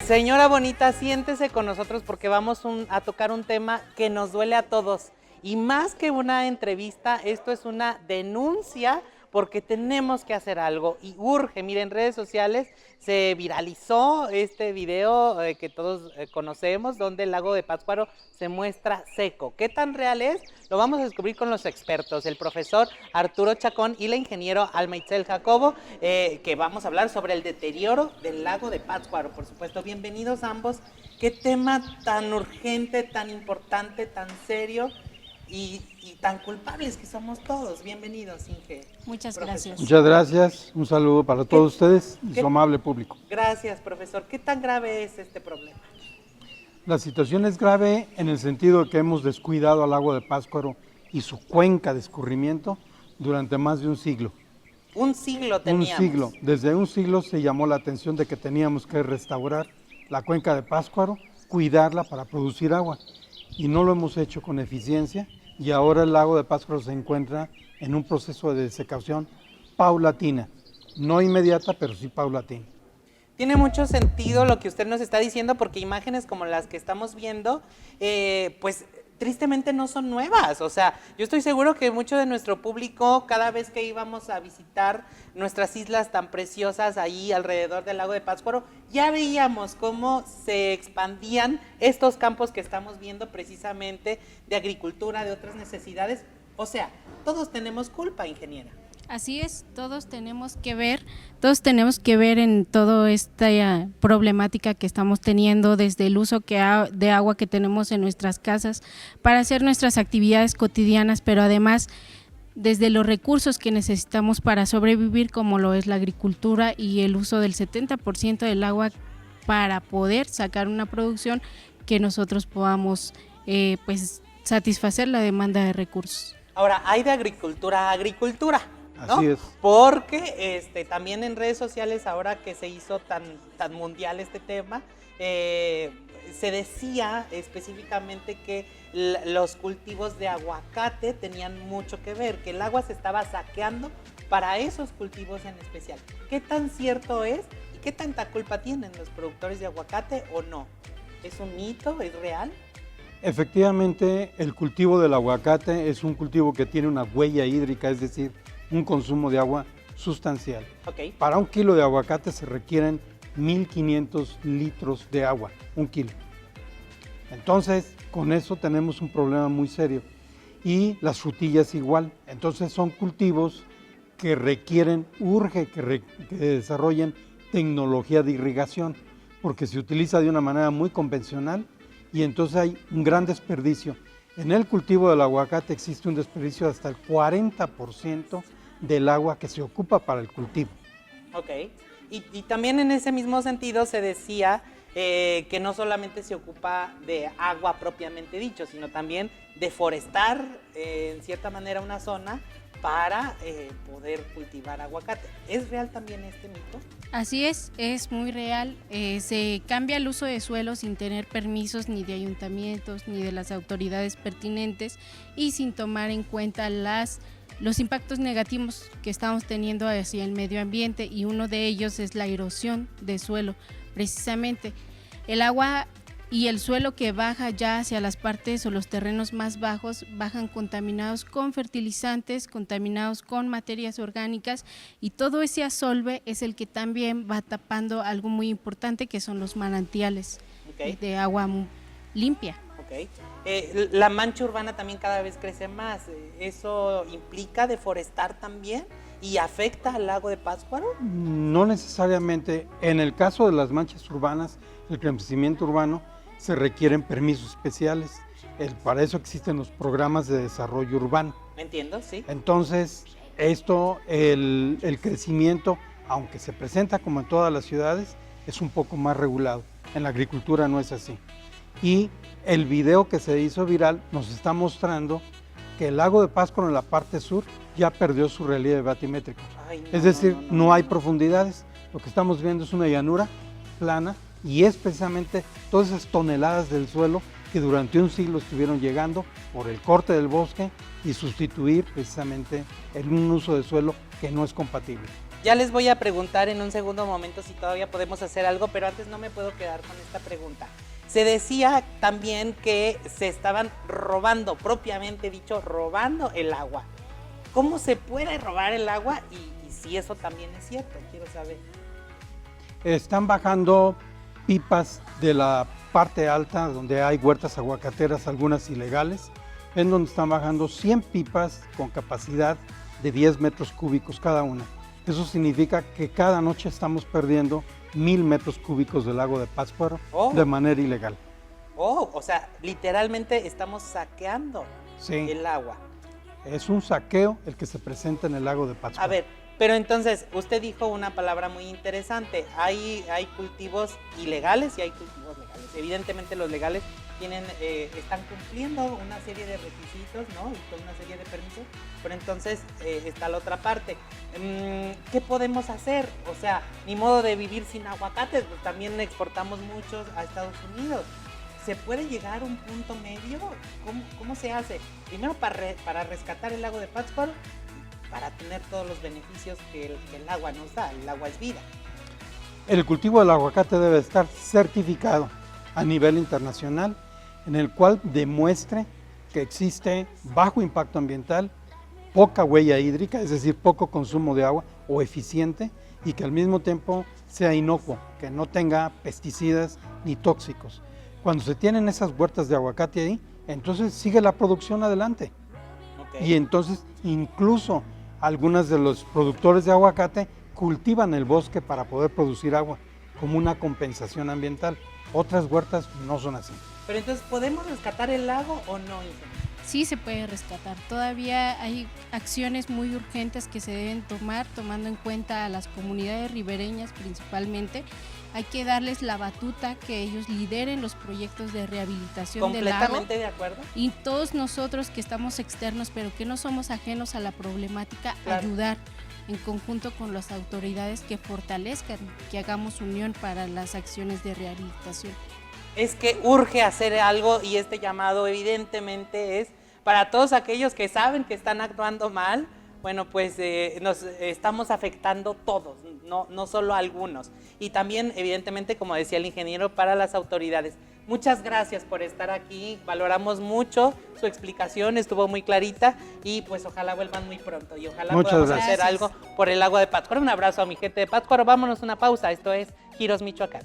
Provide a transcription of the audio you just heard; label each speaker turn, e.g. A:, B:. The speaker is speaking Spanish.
A: Señora bonita, siéntese con nosotros porque vamos a tocar un tema que nos duele a todos. Y más que una entrevista, esto es una denuncia porque tenemos que hacer algo y urge. Miren, en redes sociales se viralizó este video que todos conocemos, donde el lago de Pátzcuaro se muestra seco. ¿Qué tan real es? Lo vamos a descubrir con los expertos, el profesor Arturo Chacón y la ingeniero Alma Itzel Jacobo, que vamos a hablar sobre el deterioro del lago de Pátzcuaro. Por supuesto, bienvenidos ambos. Qué tema tan urgente, tan importante, tan serio. Y tan culpables que somos todos. Bienvenidos, Inge.
B: Muchas gracias.
C: Muchas gracias. Un saludo para todos ustedes y su amable público.
A: Gracias, profesor. ¿Qué tan grave es este problema?
C: La situación es grave en el sentido de que hemos descuidado al lago de Pátzcuaro y su cuenca de escurrimiento durante más de un siglo.
A: Un siglo teníamos.
C: Un siglo. Desde un siglo se llamó la atención de que teníamos que restaurar la cuenca de Pátzcuaro, cuidarla para producir agua. Y no lo hemos hecho con eficiencia. Y ahora el lago de Pátzcuaro se encuentra en un proceso de desecación paulatina, no inmediata, pero sí paulatina.
A: Tiene mucho sentido lo que usted nos está diciendo, porque imágenes como las que estamos viendo, pues tristemente no son nuevas. O sea, yo estoy seguro que mucho de nuestro público, cada vez que íbamos a visitar nuestras islas tan preciosas ahí alrededor del lago de Pátzcuaro, ya veíamos cómo se expandían estos campos que estamos viendo precisamente de agricultura, de otras necesidades. O sea, todos tenemos culpa, ingeniera.
B: Así es, todos tenemos que ver en toda esta problemática que estamos teniendo, desde el uso de agua que tenemos en nuestras casas para hacer nuestras actividades cotidianas, pero además desde los recursos que necesitamos para sobrevivir, como lo es la agricultura y el uso del 70% del agua para poder sacar una producción que nosotros podamos pues satisfacer la demanda de recursos.
A: Ahora, hay de agricultura a agricultura, ¿no?
C: Así es.
A: Porque también en redes sociales, ahora que se hizo tan mundial este tema, se decía específicamente que los cultivos de aguacate tenían mucho que ver, que el agua se estaba saqueando para esos cultivos en especial. ¿Qué tan cierto es y qué tanta culpa tienen los productores de aguacate o no? ¿Es un mito? ¿Es real?
C: Efectivamente, el cultivo del aguacate es un cultivo que tiene una huella hídrica, es decir, un consumo de agua sustancial.
A: Okay.
C: Para un kilo de aguacate se requieren 1.500 litros de agua, un kilo. Entonces, con eso tenemos un problema muy serio. Y las frutillas igual. Entonces, son cultivos que urge que desarrollen tecnología de irrigación, porque se utiliza de una manera muy convencional y entonces hay un gran desperdicio. En el cultivo del aguacate existe un desperdicio de hasta el 40% del agua que se ocupa para el cultivo.
A: Ok. Y también en ese mismo sentido se decía que no solamente se ocupa de agua propiamente dicho, sino también de forestar en cierta manera una zona para poder cultivar aguacate. ¿Es real también este mito?
B: Así es muy real. Se cambia el uso de suelo sin tener permisos ni de ayuntamientos ni de las autoridades pertinentes y sin tomar en cuenta los impactos negativos que estamos teniendo hacia el medio ambiente, y uno de ellos es la erosión de suelo. Precisamente el agua y el suelo que baja ya hacia las partes o los terrenos más bajos bajan contaminados con fertilizantes, contaminados con materias orgánicas, y todo ese asolve es el que también va tapando algo muy importante, que son los manantiales de agua limpia.
A: Okay. La mancha urbana también cada vez crece más. ¿Eso implica deforestar también y afecta al lago de Pátzcuaro?
C: No necesariamente. En el caso de las manchas urbanas, el crecimiento urbano, se requieren permisos especiales. Para eso existen los programas de desarrollo urbano.
A: ¿Me entiendo? Sí.
C: Entonces, el crecimiento, aunque se presenta como en todas las ciudades, es un poco más regulado. En la agricultura no es así. Y el video que se hizo viral nos está mostrando que el lago de Pátzcuaro en la parte sur ya perdió su relieve batimétrico. Es decir, no hay profundidades. Lo que estamos viendo es una llanura plana, y es precisamente todas esas toneladas del suelo que durante un siglo estuvieron llegando por el corte del bosque y sustituir precisamente en un uso de suelo que no es compatible.
A: Ya les voy a preguntar en un segundo momento si todavía podemos hacer algo, pero antes no me puedo quedar con esta pregunta. Se decía también que se estaban robando, propiamente dicho, robando el agua. ¿Cómo se puede robar el agua? Y si eso también es cierto, quiero saber.
C: Están bajando pipas de la parte alta donde hay huertas aguacateras, algunas ilegales, en donde están bajando 100 pipas con capacidad de 10 metros cúbicos cada una. Eso significa que cada noche estamos perdiendo 1000 metros cúbicos del lago de Pátzcuaro de manera ilegal.
A: O sea, literalmente estamos saqueando el agua.
C: Es un saqueo el que se presenta en el lago de Pátzcuaro.
A: A ver, pero entonces, usted dijo una palabra muy interesante. Hay cultivos ilegales y hay cultivos legales. Evidentemente los legales están cumpliendo una serie de requisitos, ¿no? Y con una serie de permisos, pero entonces está la otra parte. ¿Qué podemos hacer? O sea, ni modo de vivir sin aguacates, pues también exportamos muchos a Estados Unidos. ¿Se puede llegar a un punto medio? ¿Cómo se hace? Primero para rescatar el lago de Pátzcuaro, para tener todos los beneficios que el agua nos da. El agua es vida.
C: El cultivo del aguacate debe estar certificado a nivel internacional, en el cual demuestre que existe bajo impacto ambiental, poca huella hídrica, es decir, poco consumo de agua o eficiente, y que al mismo tiempo sea inocuo, que no tenga pesticidas ni tóxicos. Cuando se tienen esas huertas de aguacate ahí, entonces sigue la producción adelante. Y entonces incluso algunos de los productores de aguacate cultivan el bosque para poder producir agua como una compensación ambiental. Otras huertas no son así.
A: Pero entonces, ¿podemos rescatar el lago o no, ingeniero?
B: Sí se puede rescatar. Todavía hay acciones muy urgentes que se deben tomar, tomando en cuenta a las comunidades ribereñas principalmente. Hay que darles la batuta, que ellos lideren los proyectos de rehabilitación del lago.
A: Completamente de acuerdo.
B: Y todos nosotros que estamos externos, pero que no somos ajenos a la problemática, ayudar en conjunto con las autoridades que fortalezcan, que hagamos unión para las acciones de rehabilitación.
A: Es que urge hacer algo, y este llamado evidentemente es para todos aquellos que saben que están actuando mal. Bueno, pues nos estamos afectando todos, no solo algunos. Y también, evidentemente, como decía el ingeniero, para las autoridades. Muchas gracias por estar aquí, valoramos mucho su explicación, estuvo muy clarita, y pues ojalá vuelvan muy pronto y ojalá podamos hacer algo por el agua de Pátzcuaro. Un abrazo a mi gente de Pátzcuaro, vámonos a una pausa, esto es Giros Michoacán.